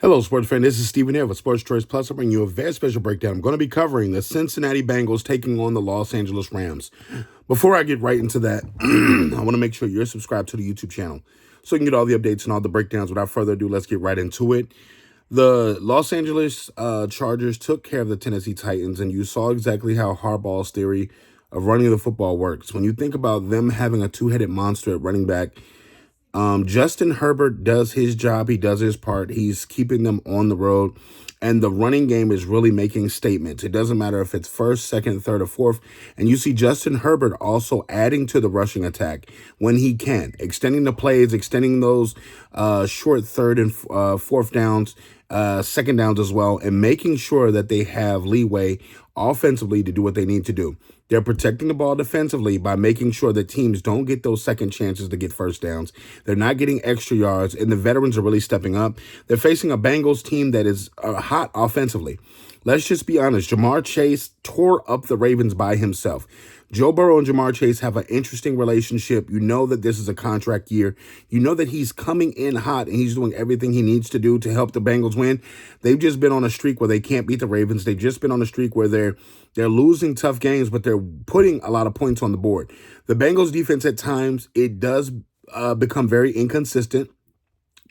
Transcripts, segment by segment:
Hello, sports fan. This is Steven here with Sports Choice Plus. I'm bringing you a very special breakdown. I'm going to be covering the Cincinnati Bengals taking on the Los Angeles Rams. Before I get right into that, I want to make sure you're subscribed to the YouTube channel so you can get all the updates and all the breakdowns. Without further ado, let's get right into it. The Los Angeles Chargers took care of the Tennessee Titans, and you saw exactly how Harbaugh's theory of running the football works. When you think about them having a two-headed monster at running back, Justin Herbert does his job. He does his part. He's keeping them on the road. And the running game is really making statements. It doesn't matter if it's first, second, third, or fourth. And you see Justin Herbert also adding to the rushing attack when he can, extending the plays, extending those short third and fourth downs, second downs as well, and making sure that they have leeway offensively to do what they need to do. They're protecting the ball defensively by making sure that teams don't get those second chances to get first downs. They're not getting extra yards, and the veterans are really stepping up. They're facing a Bengals team that is hot offensively. Let's just be honest. Jamar Chase tore up the Ravens by himself. Joe Burrow and Jamar Chase have an interesting relationship. You know that this is a contract year. You know that he's coming in hot and he's doing everything he needs to do to help the Bengals win. They've just been on a streak where they can't beat the Ravens. They've just been on a streak where they're losing tough games, but they're putting a lot of points on the board. The Bengals defense at times, it does become very inconsistent.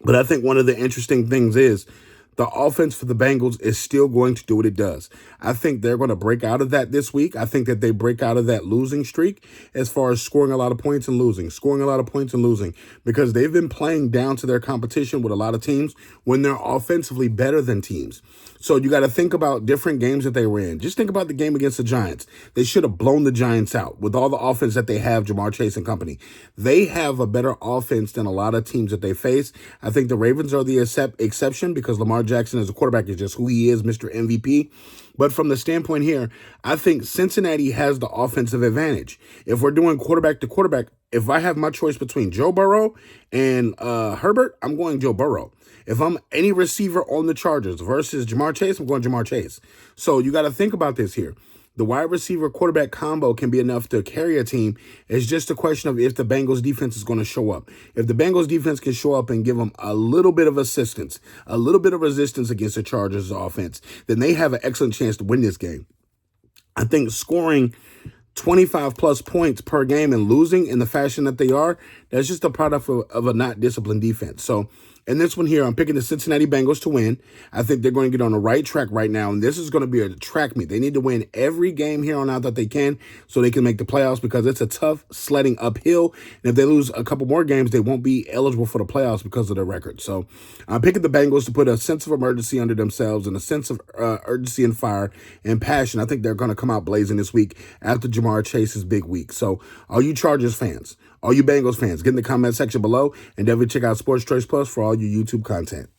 But I think one of the interesting things is the offense for the Bengals is still going to do what it does. I think they're going to break out of that this week. I think that they break out of that losing streak as far as scoring a lot of points and losing, because they've been playing down to their competition with a lot of teams when they're offensively better than teams. So you got to think about different games that they were in. Just think about the game against the Giants. They should have blown the Giants out with all the offense that they have, Jamar Chase and company. They have a better offense than a lot of teams that they face. I think the Ravens are the exception because Lamar Jackson as a quarterback is just who he is, Mr. MVP. But from the standpoint here, I think Cincinnati has the offensive advantage. If we're doing quarterback to quarterback, if I have my choice between Joe Burrow and Herbert, I'm going Joe Burrow. If I'm any receiver on the Chargers versus Jamar Chase, I'm going Jamar Chase. So you got to think about this here. The wide receiver quarterback combo can be enough to carry a team. It's just a question of if the Bengals defense is going to show up. If the Bengals defense can show up and give them a little bit of assistance, a little bit of resistance against the Chargers offense, then they have an excellent chance to win this game. I think scoring 25 plus points per game and losing in the fashion that they are, that's just a product of a not disciplined defense. So in this one here, I'm picking the Cincinnati Bengals to win. I think they're going to get on the right track right now, and this is going to be a track meet. They need to win every game here on out that they can so they can make the playoffs because it's a tough sledding uphill. And if they lose a couple more games, they won't be eligible for the playoffs because of their record. So I'm picking the Bengals to put a sense of emergency under themselves and a sense of urgency and fire and passion. I think they're going to come out blazing this week after Jamar Chase's big week. So all you Chargers fans, all you Bengals fans, get in the comment section below and definitely check out Sports Choice Plus for all your YouTube content.